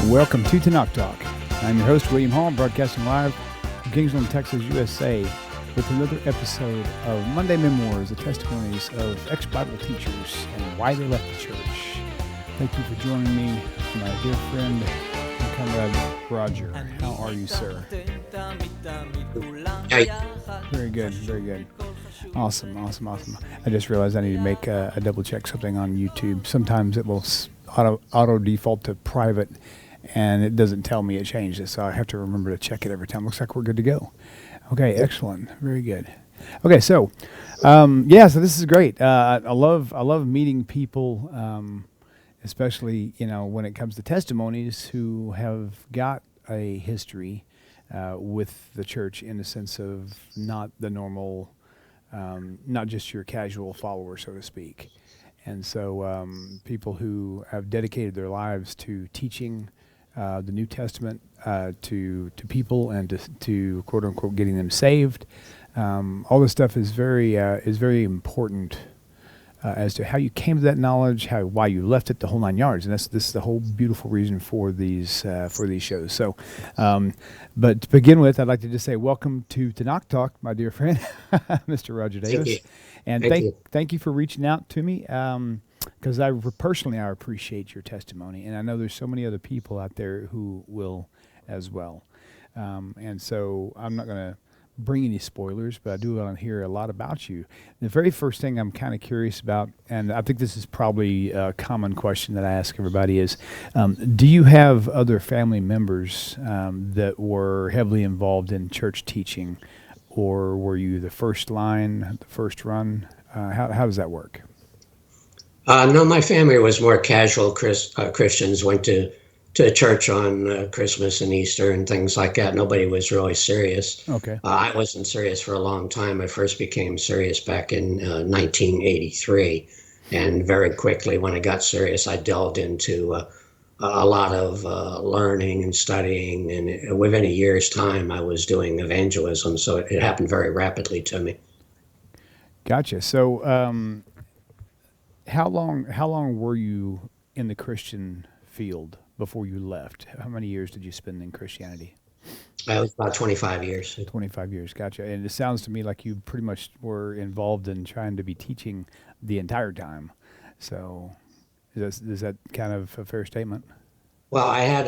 Welcome to Tanakh Talk. I'm your host, William Hall, broadcasting live from Kingsland, Texas, USA, with another episode of Monday Memoirs, the testimonies of ex-Bible teachers and why they left the church. Thank you for joining me, my dear friend and comrade Roger. How are you, sir? Very good, very good. Awesome. I just realized I need to make a double check something on YouTube. Sometimes it will auto default to private, and it doesn't tell me it changed it, so I have to remember to check it every time. Looks like we're good to go. Okay, excellent, very good. Okay, so so this is great. I love meeting people, especially when it comes to testimonies who have got a history with the church in the sense of not the normal, not just your casual follower, so to speak. And so people who have dedicated their lives to teaching the New Testament to people and to quote unquote getting them saved, all this stuff is very important as to how you came to that knowledge, why you left it, the whole 9 yards, and this is the whole beautiful reason for these shows. So, but to begin with, I'd like to just say welcome to Tanakh Talk, my dear friend, Mr. Roger Davis. Thank you. And thank you for reaching out to me, because I appreciate your testimony, and I know there's so many other people out there who will as well. And so I'm not going to bring any spoilers, but I do want to hear a lot about you. The very first thing I'm kind of curious about, and I think this is probably a common question that I ask everybody, is do you have other family members that were heavily involved in church teaching? Or were you the first line, the first run? How does that work? No, my family was more casual Christians, went to church on Christmas and Easter and things like that. Nobody was really serious. Okay. I wasn't serious for a long time. I first became serious back in 1983. And very quickly, when I got serious, I delved into a lot of learning and studying, and within a year's time, I was doing evangelism. So it happened very rapidly to me. Gotcha. So, how long were you in the Christian field before you left? How many years did you spend in Christianity? It was about 25 years. 25 years. Gotcha. And it sounds to me like you pretty much were involved in trying to be teaching the entire time. So, is that kind of a fair statement? Well, I had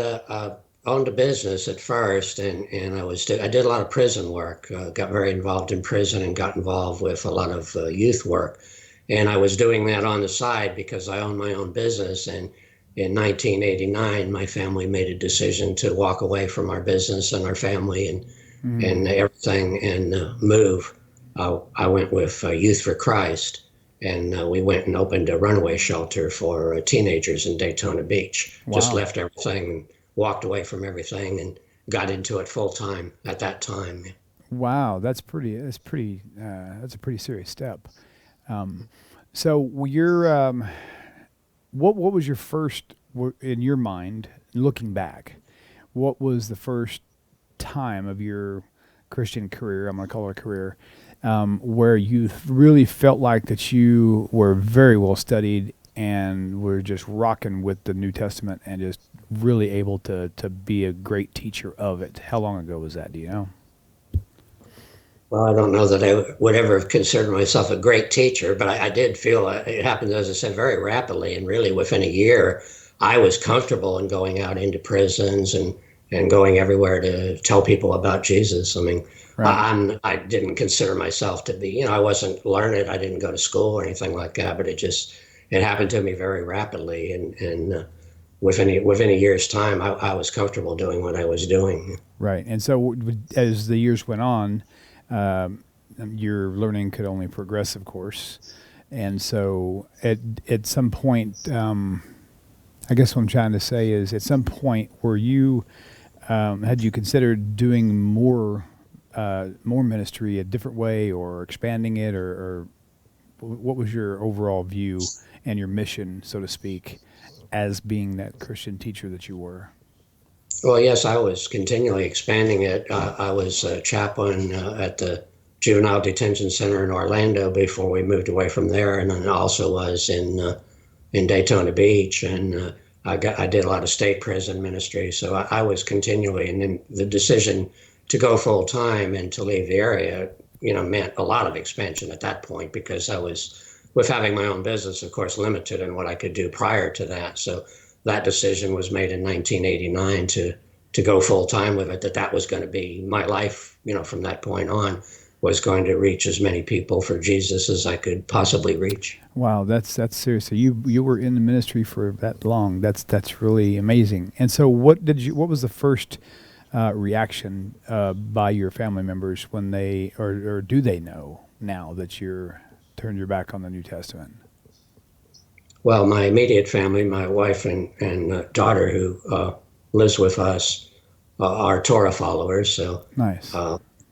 owned a business at first, and I did a lot of prison work. Got very involved in prison and got involved with a lot of youth work, and I was doing that on the side because I owned my own business. And in 1989, my family made a decision to walk away from our business and our family and everything and move. I went with Youth for Christ. And we went and opened a runaway shelter for teenagers in Daytona Beach. Wow. Just left everything and walked away from everything and got into it full time at that time. Wow, that's a pretty serious step. So you're, what was your first, in your mind, looking back, what was the first time of your Christian career, I'm going to call it a career, where you really felt like that you were very well studied and were just rocking with the New Testament and just really able to be a great teacher of it? How long ago was that, do you know? Well, I don't know that I would ever have considered myself a great teacher, but I did feel it happened, as I said, very rapidly. And really within a year, I was comfortable in going out into prisons and going everywhere to tell people about Jesus. I mean, right. I didn't consider myself to be, I wasn't learned. I didn't go to school or anything like that, but it happened to me very rapidly. And within a year's time, I was comfortable doing what I was doing. Right. And so as the years went on, your learning could only progress, of course. And so at some point, I guess what I'm trying to say is at some point were you, had you considered doing more ministry a different way or expanding it, or what was your overall view and your mission, so to speak, as being that Christian teacher that you were? Well, yes, I was continually expanding it. I was a chaplain at the Juvenile Detention Center in Orlando before we moved away from there, and then also was in Daytona Beach. And I did a lot of state prison ministry, so I was continually, and then the decision to go full time and to leave the area, meant a lot of expansion at that point because I was, with having my own business, of course, limited in what I could do prior to that. So that decision was made in 1989 to go full time with it. That was going to be my life, from that point on, was going to reach as many people for Jesus as I could possibly reach. Wow, that's seriously. You were in the ministry for that long. That's really amazing. And so, what was the first reaction by your family members when they, or do they know now that you're turned your back on the New Testament? Well, my immediate family, my wife and daughter who lives with us, are Torah followers. So Nice.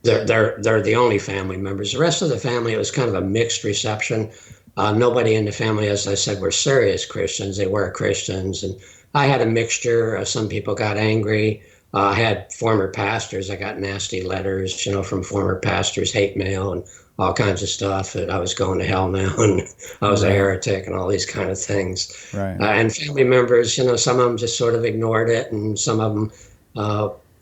they're the only family members. The rest of the family, it was kind of a mixed reception. Nobody in the family, as I said, were serious Christians. They were Christians, and I had a mixture. Some people got angry. I had former pastors. I got nasty letters, from former pastors, hate mail, and all kinds of stuff that I was going to hell now, and I was a heretic, and all these kind of things. Right. And family members, some of them just sort of ignored it, and some of them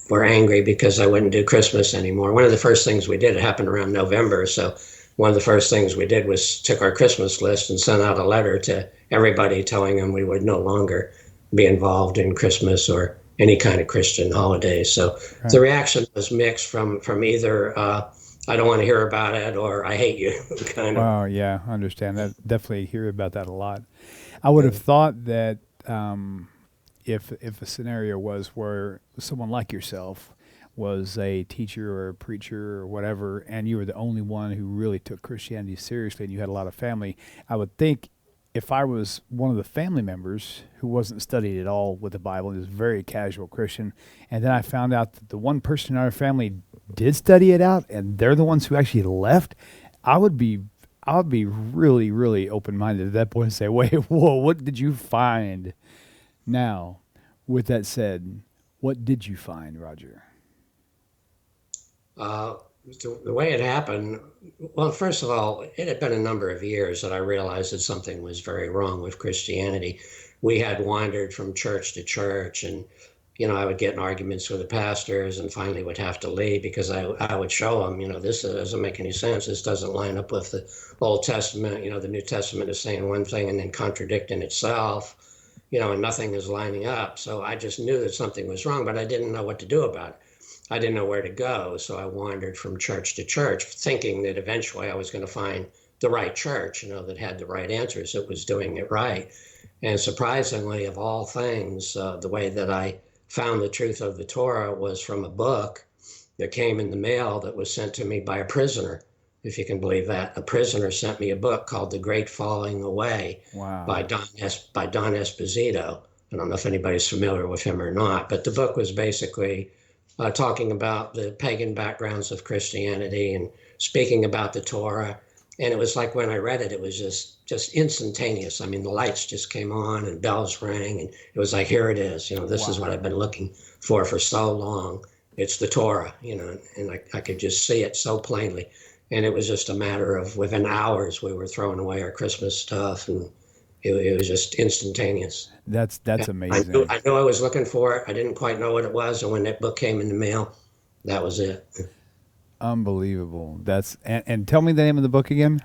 were angry because I wouldn't do Christmas anymore. One of the first things we did, it happened around November, so one of the first things we did was took our Christmas list and sent out a letter to everybody telling them we would no longer be involved in Christmas or any kind of Christian holidays. So the reaction was mixed from either I don't want to hear about it or I hate you kind of. Wow, yeah, I understand that. Definitely hear about that a lot. I would have thought that if a scenario was where someone like yourself was a teacher or a preacher or whatever, and you were the only one who really took Christianity seriously and you had a lot of family, I would think if I was one of the family members who wasn't studied at all with the Bible and was a very casual Christian, and then I found out that the one person in our family did study it out and they're the ones who actually left, I would be really, really open-minded at that point and say, wait, whoa, what did you find? Now, with that said, what did you find, Roger? The way it happened, well, first of all, it had been a number of years that I realized that something was very wrong with Christianity. We had wandered from church to church, and I would get in arguments with the pastors and finally would have to leave because I would show them, this doesn't make any sense. This doesn't line up with the Old Testament. The New Testament is saying one thing and then contradicting itself, and nothing is lining up. So I just knew that something was wrong, but I didn't know what to do about it. I didn't know where to go. So I wandered from church to church, thinking that eventually I was going to find the right church, that had the right answers, that was doing it right. And surprisingly, of all things, the way that I found the truth of the Torah was from a book that came in the mail that was sent to me by a prisoner, if you can believe that. A prisoner sent me a book called The Great Falling Away. Wow. by Don Esposito. I don't know if anybody's familiar with him or not, but the book was basically talking about the pagan backgrounds of Christianity and speaking about the Torah. And it was like when I read it, it was just instantaneous. I mean, the lights just came on and bells rang, and it was like, here it is. This is what I've been looking for so long. It's the Torah, and I could just see it so plainly. And it was just a matter of within hours, we were throwing away our Christmas stuff, and it was just instantaneous. That's amazing. I knew I was looking for it. I didn't quite know what it was. And when that book came in the mail, that was it. Unbelievable. And tell me the name of the book again.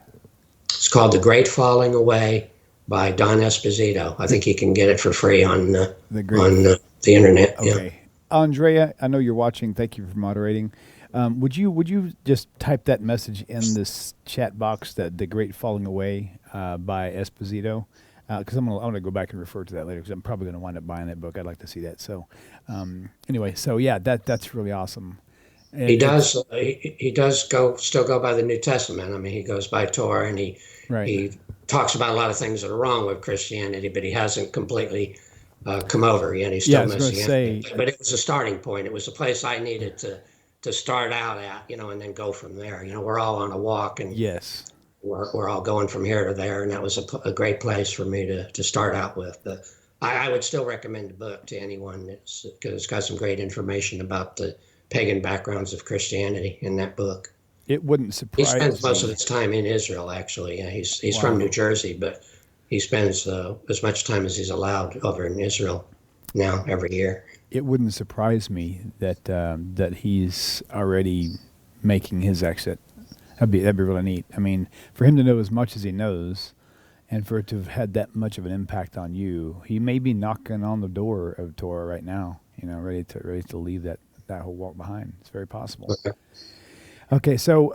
It's called The Great Falling Away by Don Esposito. I think you can get it for free on the internet. Okay. Yeah. Andrea, I know you're watching. Thank you for moderating. Would you just type that message in this chat box, that The Great Falling Away by Esposito? Because I'm gonna go back and refer to that later, because I'm probably going to wind up buying that book. I'd like to see that. So anyway, so yeah, that's really awesome. And he does still go by the New Testament. I mean, he goes by Torah, and he talks about a lot of things that are wrong with Christianity, but he hasn't completely come over yet. He's still Messianic. But it was a starting point. It was a place I needed to start out at, and then go from there. We're all on a walk, and yes, we're all going from here to there, and that was a great place for me to start out with. But I would still recommend the book to anyone because it's got some great information about the pagan backgrounds of Christianity in that book. It wouldn't surprise me. He spends most of his time in Israel, actually. He's from New Jersey, but he spends as much time as he's allowed over in Israel now every year. It wouldn't surprise me that that he's already making his exit. That'd be really neat. I mean, for him to know as much as he knows, and for it to have had that much of an impact on you, he may be knocking on the door of TORAH right now. You know, ready to leave that whole walk behind. It's very possible. Okay. Okay, so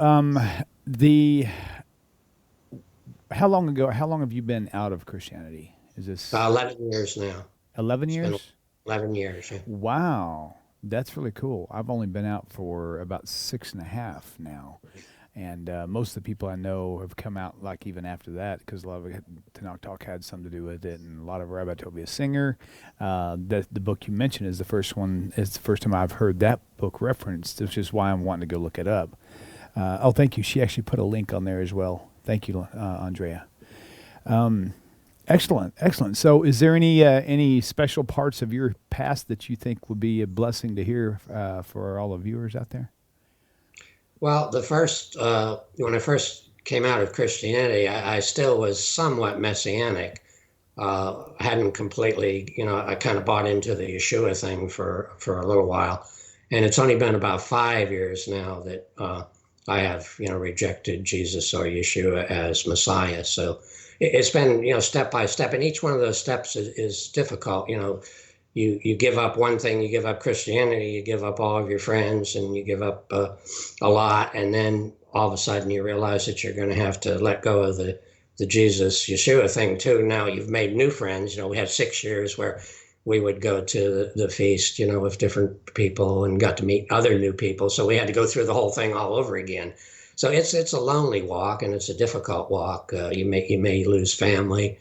how long have you been out of Christianity? Is this 11 years now. 11 years? 11 years. Yeah. Wow, that's really cool. I've only been out for about 6.5 now, and most of the people I know have come out like even after that, because a lot of Tanakh Talk had something to do with it, and a lot of Rabbi Tovia Singer. The book you mentioned is the first one. It's the first time I've heard that book referenced, which is why I'm wanting to go look it up. Oh, thank you. She actually put a link on there as well. Thank you, Andrea. Excellent. So is there any special parts of your past that you think would be a blessing to hear for all the viewers out there? Well, when I first came out of Christianity, I still was somewhat messianic. Hadn't completely, I kind of bought into the Yeshua thing for a little while. And it's only been about 5 years now that I have, rejected Jesus or Yeshua as Messiah. So it's been, step by step, and each one of those steps is difficult. You give up one thing, you give up Christianity, you give up all of your friends, and you give up a lot, and then all of a sudden you realize that you're going to have to let go of the Jesus Yeshua thing too. Now you've made new friends. We had 6 years where we would go to the feast, with different people and got to meet other new people. So we had to go through the whole thing all over again. So it's a lonely walk, and it's a difficult walk. You may lose family,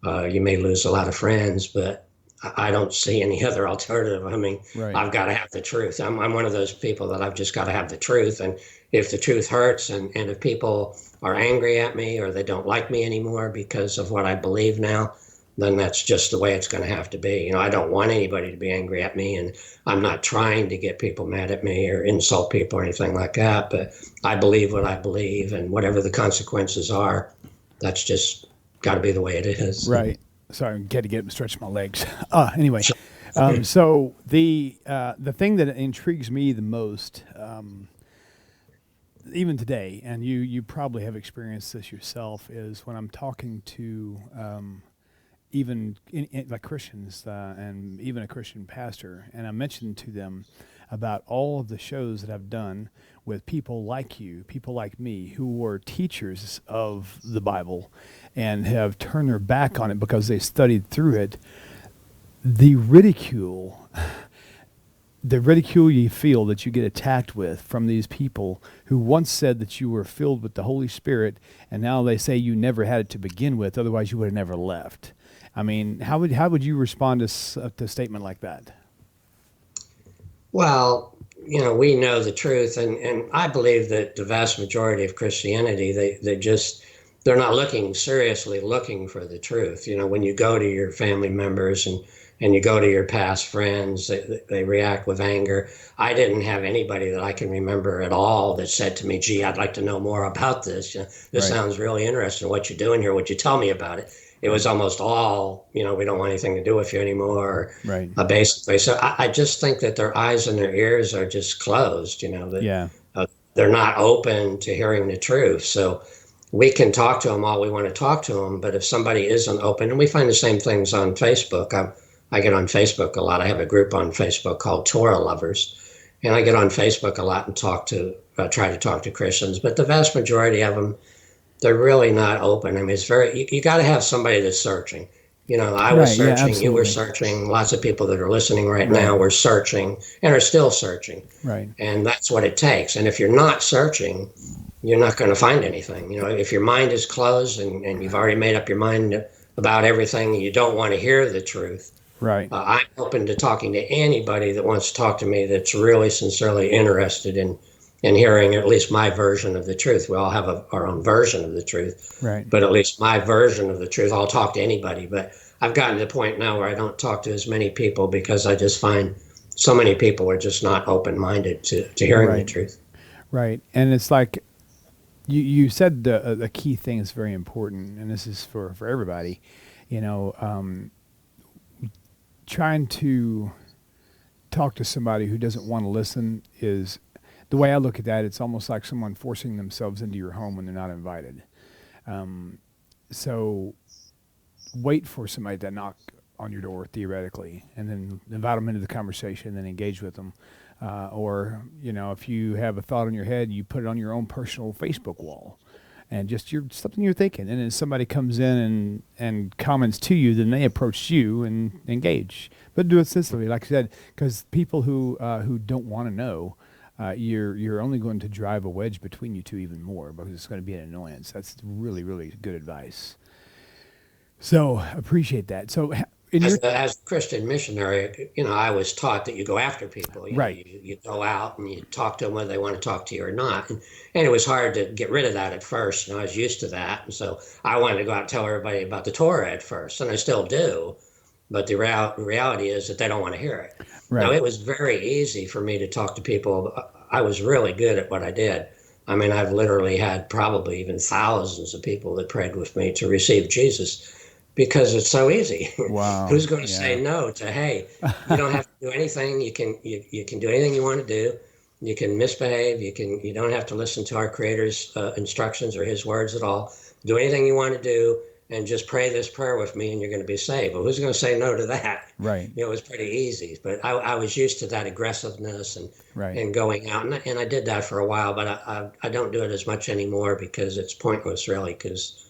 you may lose a lot of friends, but I don't see any other alternative. I mean, right. I've got to have the truth. I'm one of those people that I've just got to have the truth. And if the truth hurts, and if people are angry at me or they don't like me anymore because of what I believe now, then that's just the way it's going to have to be. I don't want anybody to be angry at me, and I'm not trying to get people mad at me or insult people or anything like that. But I believe what I believe, and whatever the consequences are, that's just got to be the way it is. Right. Sorry, I had to get stretch my legs. Anyway, so the thing that intrigues me the most, even today, and you probably have experienced this yourself, is when I'm talking to even like Christians and even a Christian pastor, and I mentioned to them about all of the shows that I've done with people like you, people like me, who were teachers of the Bible and have turned their back on it because they studied through it. The ridicule you feel that you get attacked with from these people who once said that you were filled with the Holy Spirit, and now they say you never had it to begin with, otherwise you would have never left. I mean, how would you respond to a statement like that? Well, we know the truth, and I believe that the vast majority of Christianity, they're not seriously looking for the truth. When you go to your family members and you go to your past friends, they react with anger. I didn't have anybody that I can remember at all that said to me, gee, I'd like to know more about this. This right. Sounds really interesting. What you're doing here, would you tell me about it? It was almost all, we don't want anything to do with you anymore. Right. Basically. So I just think that their eyes and their ears are just closed, Yeah. They're not open to hearing the truth. So we can talk to them all we want to talk to them, but if somebody isn't open, and we find the same things on Facebook. I get on Facebook a lot. I have a group on Facebook called TORAH Lovers, and I get on Facebook a lot and try to talk to Christians, but the vast majority of them, they're really not open. I mean, it's you got to have somebody that's searching. I was searching, you were searching, lots of people that are listening right now were searching and are still searching. Right. And that's what it takes. And if you're not searching, you're not going to find anything. If your mind is closed and you've already made up your mind about everything and you don't want to hear the truth, right. I'm open to talking to anybody that wants to talk to me that's really sincerely interested in hearing at least my version of the truth. We all have our own version of the truth, right? But at least my version of the truth, I'll talk to anybody. But I've gotten to the point now where I don't talk to as many people because I just find so many people are just not open-minded to hearing the truth. Right, and it's like You said the key thing is very important, and this is for everybody. Trying to talk to somebody who doesn't want to listen is the way I look at that. It's almost like someone forcing themselves into your home when they're not invited. So wait for somebody to knock on your door theoretically, and then invite them into the conversation, then engage with them. Or if you have a thought in your head, you put it on your own personal Facebook wall, and just something you're thinking. And then somebody comes in and comments to you, then they approach you and engage. But do it sincerely, like I said, because people who don't want to know, you're only going to drive a wedge between you two even more, because it's going to be an annoyance. That's really, really good advice. So appreciate that. So as a Christian missionary, I was taught that you go after people. Right. You go out and you talk to them whether they want to talk to you or not. And it was hard to get rid of that at first. I was used to that. And so I wanted to go out and tell everybody about the Torah at first, and I still do. But the reality is that they don't want to hear it. Right. Now, it was very easy for me to talk to people. I was really good at what I did. I mean, I've literally had probably even thousands of people that prayed with me to receive Jesus, because it's so easy. Wow. Who's going to say no to, hey, you don't have to do anything. You can do anything you want to do. You can misbehave. You don't have to listen to our Creator's instructions or His words at all. Do anything you want to do, and just pray this prayer with me, and you're going to be saved. But who's going to say no to that? Right. It was pretty easy. But I was used to that aggressiveness and right. and going out, and I did that for a while. But I don't do it as much anymore, because it's pointless, really, because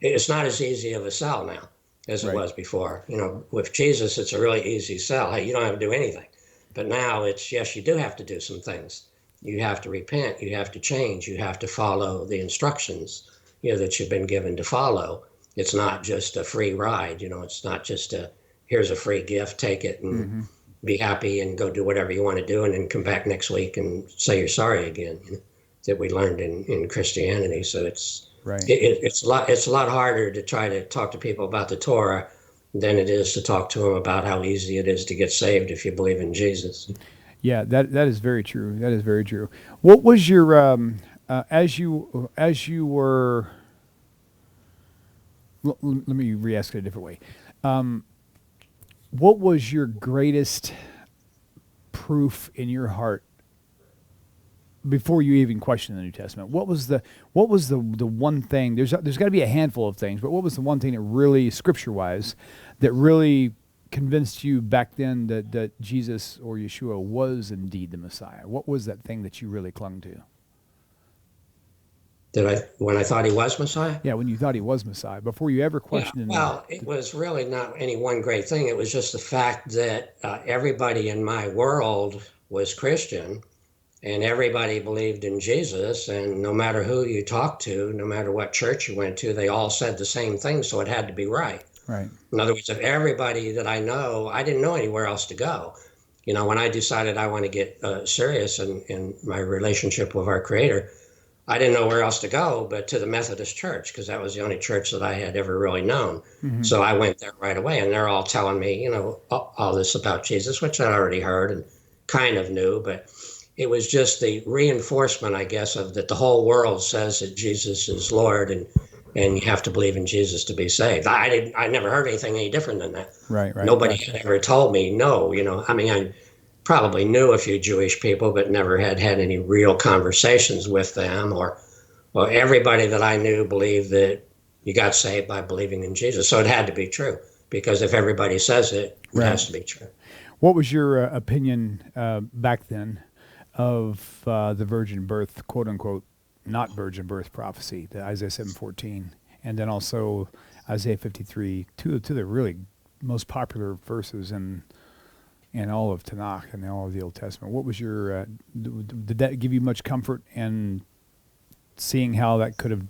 it's not as easy of a sell now as it was before. With Jesus, it's a really easy sell. Hey, you don't have to do anything. But now it's, yes, you do have to do some things. You have to repent. You have to change. You have to follow the instructions, that you've been given to follow. It's not just a free ride. It's not just here's a free gift, take it and be happy and go do whatever you want to do, and then come back next week and say you're sorry again. That we learned in Christianity. So it's, right. It's a lot harder to try to talk to people about the Torah than it is to talk to them about how easy it is to get saved if you believe in Jesus. Yeah, that is very true. That is very true. What was your as you were? Let me re-ask it a different way. What was your greatest proof in your heart before you even questioned the New Testament? What was the one thing? There's got to be a handful of things, but what was the one thing that really, scripture-wise, that really convinced you back then that Jesus or Yeshua was indeed the Messiah? What was that thing that you really clung to? When I thought He was Messiah? Yeah, when you thought He was Messiah, before you ever questioned Him. Well, it was really not any one great thing. It was just the fact that everybody in my world was Christian, and everybody believed in Jesus, and no matter who you talked to, no matter what church you went to, they all said the same thing, so it had to be right. Right. In other words, if everybody that I know, I didn't know anywhere else to go. When I decided I want to get serious in my relationship with our Creator, I didn't know where else to go but to the Methodist Church, because that was the only church that I had ever really known. Mm-hmm. So I went there right away, and they're all telling me, all this about Jesus, which I already heard and kind of knew, but it was just the reinforcement, I guess, of that the whole world says that Jesus is Lord, and you have to believe in Jesus to be saved. I never heard anything any different than that. Right. Nobody had ever told me no. I mean, I probably knew a few Jewish people, but never had any real conversations with them. Or everybody that I knew believed that you got saved by believing in Jesus. So it had to be true, because if everybody says it, it has to be true. What was your opinion back then of the virgin birth, quote unquote, not virgin birth prophecy, the Isaiah 7:14, and then also Isaiah 53, two of the really most popular verses in all of Tanakh and all of the Old Testament? What was your, did that give you much comfort in seeing how that could have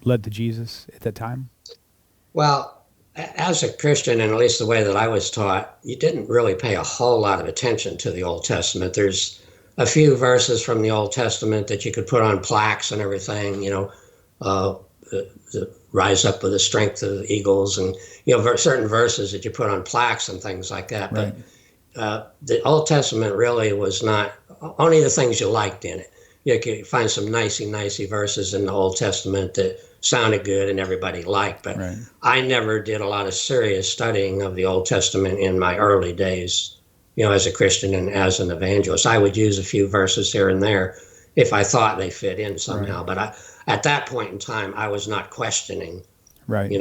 led to Jesus at that time? Well, as a Christian, and at least the way that I was taught, you didn't really pay a whole lot of attention to the Old Testament. There's a few verses from the Old Testament that you could put on plaques and everything, the rise up with the strength of the eagles, and, certain verses that you put on plaques and things like that. Right. But the Old Testament really was not only the things you liked in it. you could find some nicey verses in the Old Testament that sounded good and everybody liked. But Right. I never did a lot of serious studying of the Old Testament in my early days, as a Christian and as an evangelist. I would use a few verses here and there if I thought they fit in somehow. Right. But at that point in time, I was not questioning, Right.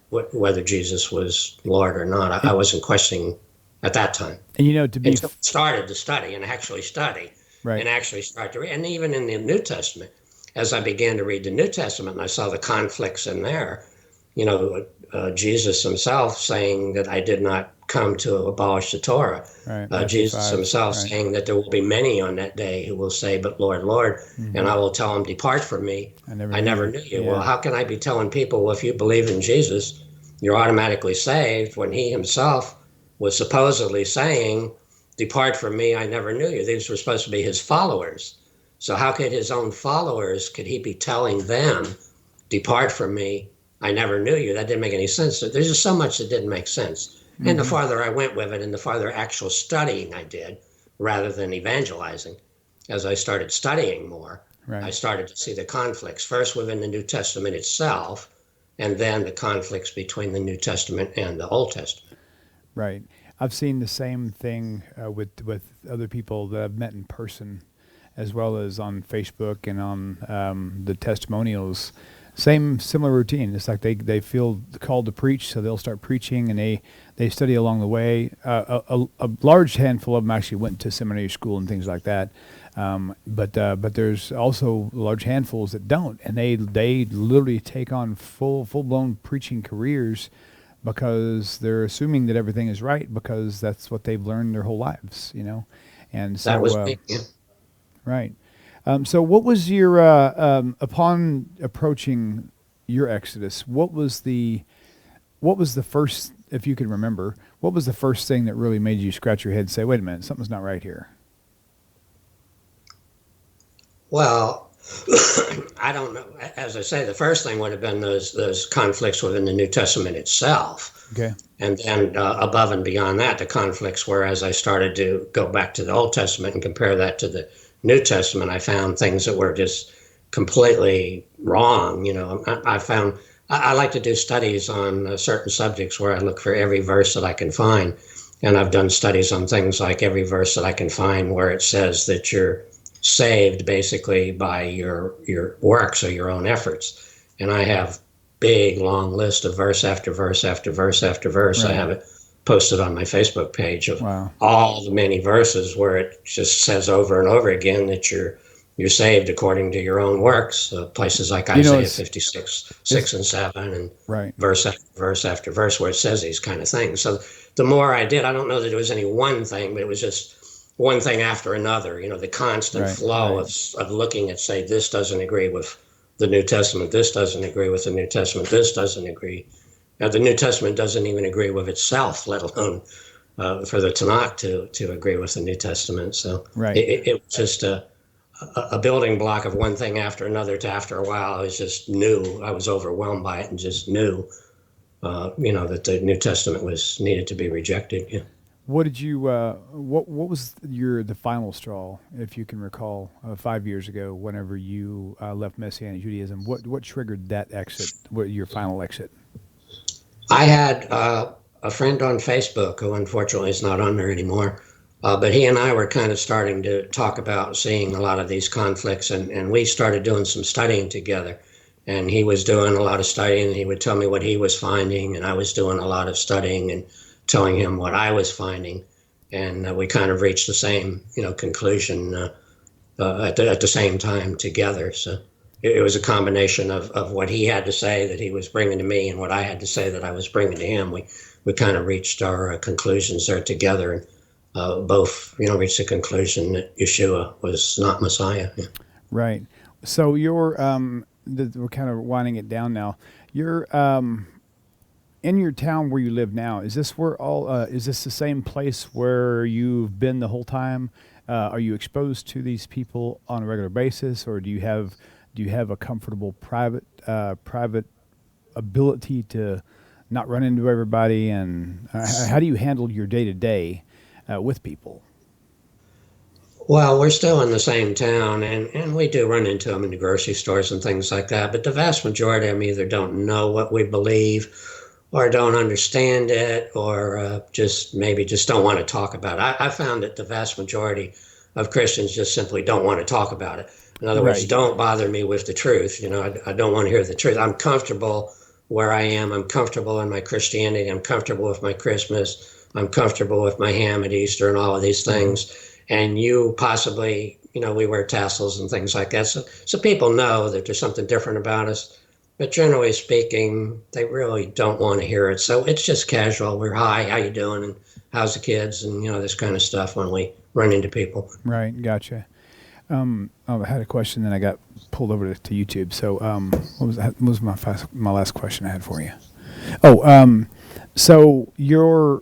whether Jesus was Lord or not. I wasn't questioning at that time. And to be Until I started to study and actually study right. and actually start to read. And even in the New Testament, as I began to read the New Testament and I saw the conflicts in there, Jesus himself saying that I did not come to abolish the Torah. Right. Jesus himself saying that there will be many on that day who will say, but Lord, Lord, and I will tell them, depart from me. I never knew you. Yeah. Well, how can I be telling people, well, if you believe in Jesus, you're automatically saved, when he himself was supposedly saying, depart from me, I never knew you. These were supposed to be his followers. So how could his own followers, could he be telling them, depart from me, I never knew you? That didn't make any sense. There's just so much that didn't make sense. Mm-hmm. And the farther I went with it and the farther actual studying I did, rather than evangelizing, as I started studying more, right. I started to see the conflicts, first within the New Testament itself, and then the conflicts between the New Testament and the Old Testament. Right. I've seen the same thing with other people that I've met in person, as well as on Facebook and on the testimonials. Similar routine. It's like they feel called to preach, so they'll start preaching, and they study along the way. A large handful of them actually went to seminary school and things like that. But there's also large handfuls that don't, and they literally take on full blown preaching careers, because they're assuming that everything is right because that's what they've learned their whole lives, And so that was me. Yeah. Right. So what was your upon approaching your Exodus? What was the first, if you can remember, what was the first thing that really made you scratch your head and say, "Wait a minute, something's not right here"? Well, I don't know. As I say, the first thing would have been those conflicts within the New Testament itself. Okay. And then above and beyond that, the conflicts where, as I started to go back to the Old Testament and compare that to the New Testament, I found things that were just completely wrong. I like to do studies on certain subjects where I look for every verse that I can find. And I've done studies on things like every verse that I can find where it says that you're saved basically by your works or your own efforts. And I have big, long list of verse after verse after verse after verse. Right. I have it posted on my Facebook page of all the many verses where it just says over and over again that you're saved according to your own works. Places like Isaiah 56, 6 and 7, and verse after verse after verse where it says these kind of things. So the more I did, I don't know that it was any one thing, but it was just one thing after another, the constant flow of looking at, say, this doesn't agree with the New Testament, this doesn't agree with the New Testament, this doesn't agree. Now, the New Testament doesn't even agree with itself, let alone for the Tanakh to agree with the New Testament. So it was just a building block of one thing after another, to after a while, I was just knew, I was overwhelmed by it and just knew, that the New Testament needed to be rejected. Yeah. What did you? What was the final straw, if you can recall, 5 years ago, whenever you left Messianic Judaism? What triggered that exit? Your final exit? I had a friend on Facebook who unfortunately is not on there anymore, but he and I were kind of starting to talk about seeing a lot of these conflicts, and we started doing some studying together. And he was doing a lot of studying, and he would tell me what he was finding, and I was doing a lot of studying and telling him what I was finding, and we kind of reached the same, conclusion at the same time together. So it was a combination of what he had to say that he was bringing to me, and what I had to say that I was bringing to him. We kind of reached our conclusions there together, and both, reached the conclusion that Yeshua was not Messiah. Yeah. Right. So we're kind of winding it down now. You're in your town where you live now, is this is this the same place where you've been the whole time? Are you exposed to these people on a regular basis, or do you have a comfortable private ability to not run into everybody? And how do you handle your day-to-day with people? Well, we're still in the same town, and we do run into them in the grocery stores and things like that. But the vast majority of them either don't know what we believe, or don't understand it, or just don't want to talk about it. I found that the vast majority of Christians just simply don't want to talk about it. In other words, Right. don't bother me with the truth. I don't want to hear the truth. I'm comfortable where I am. I'm comfortable in my Christianity. I'm comfortable with my Christmas. I'm comfortable with my ham at Easter and all of these things. And you possibly, we wear tassels and things like that. So people know that there's something different about us. But generally speaking, they really don't want to hear it. So it's just casual. We're, hi, how you doing? And how's the kids? And, this kind of stuff when we run into people. Right. Gotcha. I had a question, then I got pulled over to YouTube. So, what was my last question I had for you? Oh, so your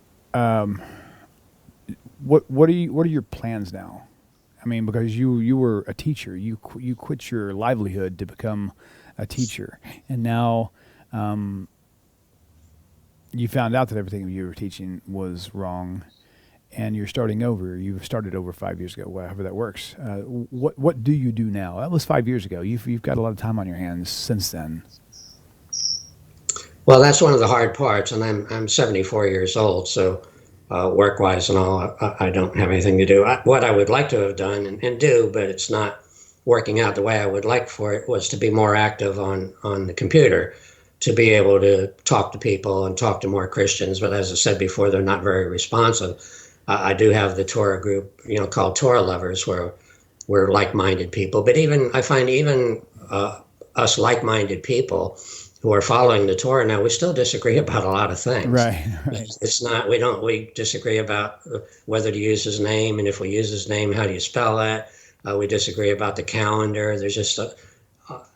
what are your plans now? I mean, because you were a teacher, you quit your livelihood to become a teacher, and now you found out that everything you were teaching was wrong, and you're starting over. You started over 5 years ago, however that works. What do you do now? That was 5 years ago. You've got a lot of time on your hands since then. Well, that's one of the hard parts. And I'm 74 years old. So work wise and all, I don't have anything to do. What I would like to have done and do, but it's not working out the way I would like for it, was to be more active on the computer, to be able to talk to people and talk to more Christians. But as I said before, they're not very responsive. I do have the Torah group, called Torah Lovers, where we're like-minded people. But I find us like-minded people who are following the Torah now, we still disagree about a lot of things. Right. Right. It's not, we disagree about whether to use his name, and if we use his name, how do you spell that? We disagree about the calendar. There's just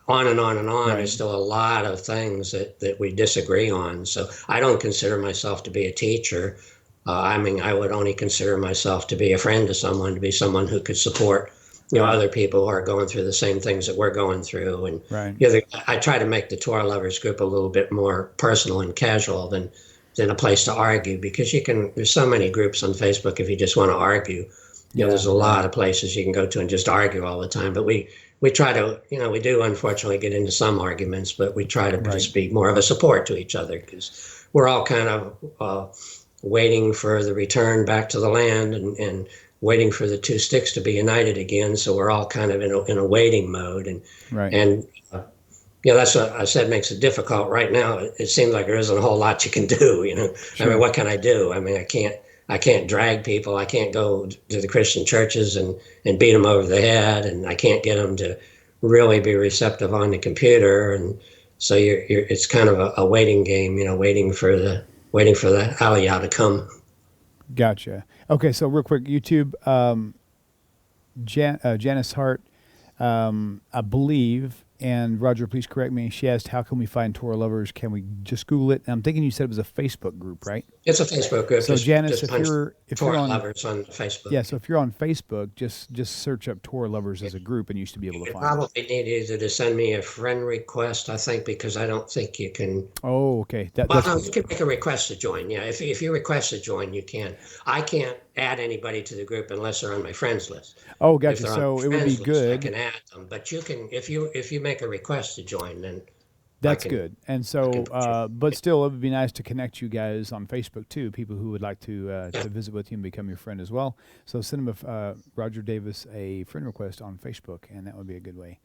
on and on and on. Right. There's still a lot of things that we disagree on. So I don't consider myself to be a teacher. I would only consider myself to be a friend to someone, to be someone who could support other people who are going through the same things that we're going through. And Right. I try to make the Torah Lovers group a little bit more personal and casual than a place to argue, because there's so many groups on Facebook if you just want to argue. There's a lot of places you can go to and just argue all the time. But we try to, we do unfortunately get into some arguments, but we try to just be more of a support to each other, because we're all kind of waiting for the return back to the land, and waiting for the two sticks to be united again. So we're all kind of in a waiting mode. And that's what I said makes it difficult right now. It seems like there isn't a whole lot you can do. Sure. I mean, what can I do? I mean, I can't drag people. I can't go to the Christian churches and beat them over the head, and I can't get them to really be receptive on the computer. And so it's kind of a waiting game, waiting for the aliyah to come. Gotcha. Okay, so real quick, YouTube, Janice Hart, I believe, and Roger, please correct me. She asked, "How can we find Torah Lovers? Can we just Google it?" And I'm thinking you said it was a Facebook group, right? It's a Facebook group. So Janice, if you're Torah on Lovers on Facebook. yeah, so if you're on Facebook, just search up Torah Lovers as a group, and you should be able to find it. Probably need either to send me a friend request, I think, because I don't think you can. Oh, okay. You can make a request to join. Yeah, if you request to join, you can. I can't add anybody to the group unless they're on my friends list. Oh, gotcha. So it would be good. I can add them, but you can if you make a request to join, then that's good. And so, but still, it would be nice to connect you guys on Facebook too. People who would like to visit with you and become your friend as well. So send them Roger Davis a friend request on Facebook, and that would be a good way.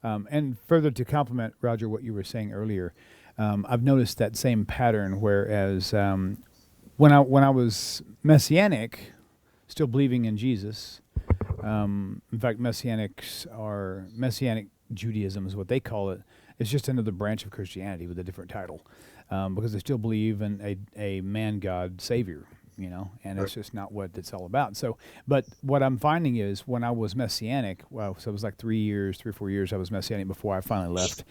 And further to compliment Roger, what you were saying earlier, I've noticed that same pattern. Whereas when I was Messianic, still believing in Jesus. In fact, Messianic Judaism is what they call it. It's just another branch of Christianity with a different title, because they still believe in a man-God Savior, and it's just not what it's all about. So, but what I'm finding is when I was Messianic, so it was like 3 or 4 years I was Messianic before I finally left,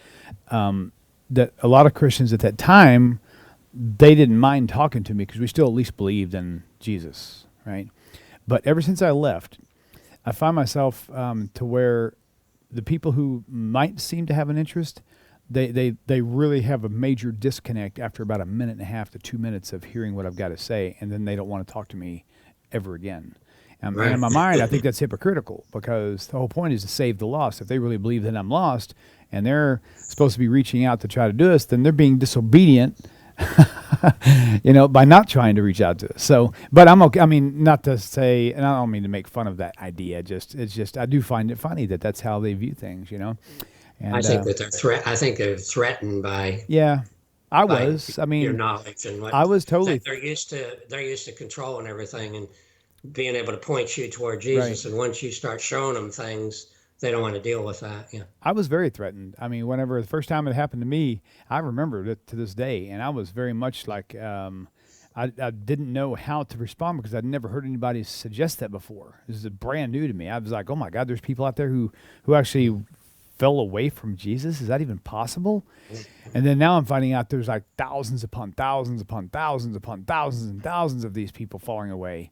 that a lot of Christians at that time, they didn't mind talking to me because we still at least believed in Jesus, right? But ever since I left, I find myself to where the people who might seem to have an interest, they really have a major disconnect after about 1.5 to 2 minutes of hearing what I've got to say, and then they don't want to talk to me ever again. And Right. in my mind, I think that's hypocritical because the whole point is to save the lost. If they really believe that I'm lost and they're supposed to be reaching out to try to do this, then they're being disobedient, by not trying to reach out to us. So, but I'm okay. I mean, not to say, and I don't mean to make fun of that idea. It's just I do find it funny that that's how they view things, And I think that I think they're threatened by yeah, I by was. I your mean, knowledge and what I was totally they're used to controlling everything and being able to point you toward Jesus. right. And once you start showing them things, they don't want to deal with that. Yeah. I was very threatened. I mean, whenever the first time it happened to me, I remember it to this day, and I was very much like I didn't know how to respond because I'd never heard anybody suggest that before. This is brand new to me. I was like, oh my God, there's people out there who actually fell away from Jesus. Is that even possible? And then now I'm finding out there's like thousands upon thousands upon thousands upon thousands and thousands of these people falling away,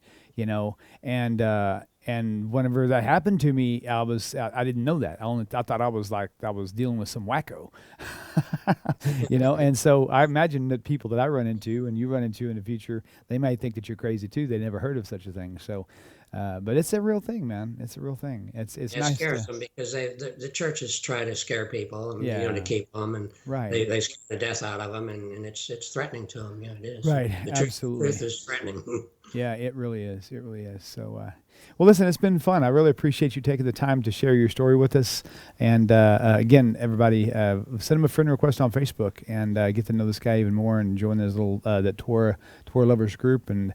and whenever that happened to me, I didn't know that. I thought I was dealing with some wacko, And so I imagine that people that I run into and you run into in the future, they might think that you're crazy too. They never heard of such a thing. So, but it's a real thing, man. It's a real thing. It It scares them because the churches try to scare people, and, to keep them, and right. they scare the death out of them, and it's threatening to them. Yeah, it is. Right, The absolutely. truth is threatening. Yeah, it really is. It really is. So, well, listen, it's been fun. I really appreciate you taking the time to share your story with us. And again, everybody, send him a friend request on Facebook and get to know this guy even more and join this little that TORAH Lovers group. And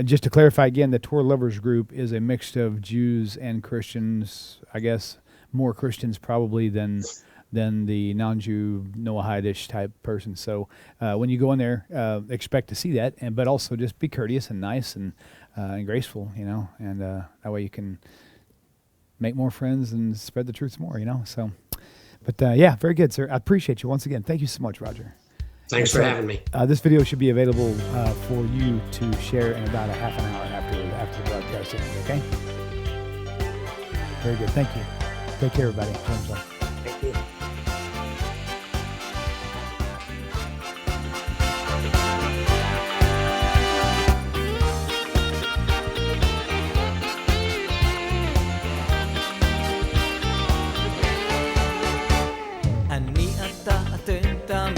just to clarify again, the TORAH Lovers group is a mix of Jews and Christians. I guess more Christians probably than the non-Jew Noahide-ish type person. So when you go in there, expect to see that, but also just be courteous and nice and graceful, and that way you can make more friends and spread the truth more, So, but yeah, very good, sir. I appreciate you once again. Thank you so much, Roger. Thanks for having me. This video should be available for you to share in about a half an hour after the broadcast ends, okay? Very good. Thank you. Take care, everybody. Thank you.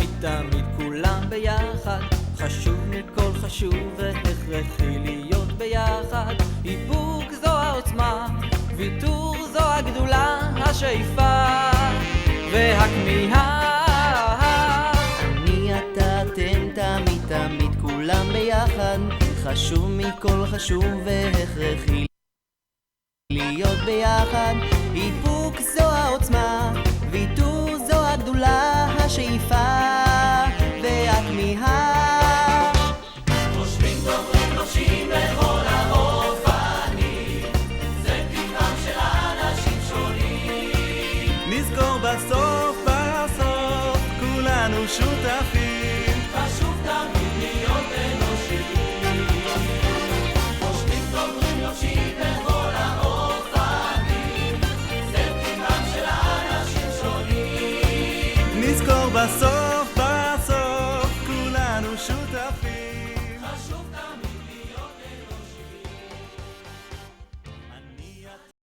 תמיד כולם ביחד, חשוב מכל חשוב והכרחי להיות ביחד. איפוק זו העוצמה, ויתור זו הגדולה, השאיפה והכמיהה. אני אתה אתם תמיד כולם ביחד, חשוב מכל חשוב והכרחי להיות ביחד. איפוק זו העוצמה, ויתור זו הגדולה, השאיפה והכמיהה. חושבים דוברים נושים בכל האופנים, זה טבעם של אנשים שונים. נזכור בסוף כולנו שותפים.